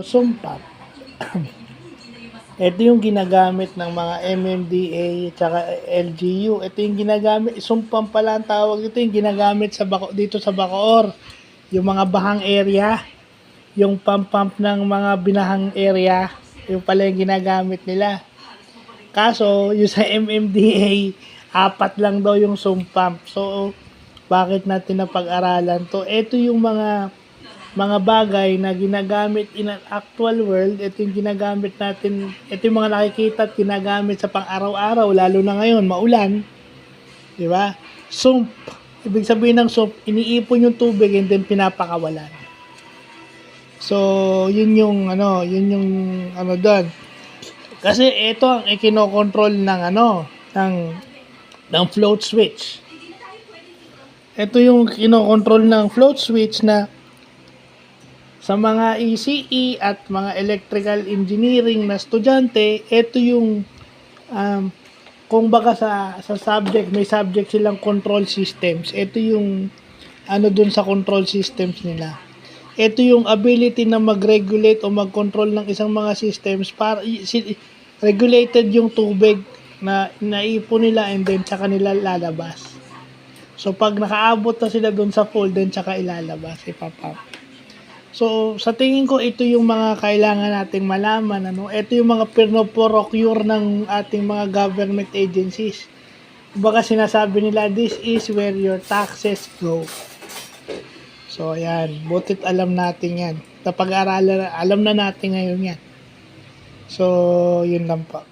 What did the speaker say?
So, sump pump. Ito yung ginagamit ng mga MMDA at saka LGU. Ito yung ginagamit, sump pump pala ang tawag dito, yung ginagamit sa dito sa Bacoor. Yung mga bahang area, yung pump ng mga binahang area, yung pala yung ginagamit nila. Kaso, yung sa MMDA, 4 lang daw yung sump pump. So, bakit natin napag-aralan to? Ito yung mga bagay na ginagamit in an actual world. Ito yung ginagamit natin, ito yung mga nakikita at ginagamit sa pang-araw-araw, lalo na ngayon, maulan. Di ba? Sump. Ibig sabihin ng sump, iniipon yung tubig and then pinapakawalan. So, yun yung doon. Kasi ito ang ikinokontrol ng float switch. Ito yung kinokontrol ng float switch na sa mga ECE at mga electrical engineering na estudyante, ito yung kung baka sa subject, may subject silang control systems. Ito yung dun sa control systems nila. Ito yung ability na mag-regulate o mag-control ng isang mga systems para regulated yung tubig na naipon nila and then tsaka nila lalabas. So pag nakaabot na sila dun sa full, then tsaka ilalabas, ipapump. So, sa tingin ko, ito yung mga kailangan nating malaman. Ito yung mga pinoprocure ng ating mga government agencies. Baka sinasabi nila, this is where your taxes go. So, ayan. Butit alam natin yan. Alam na natin ngayon yan. So, yun lang po.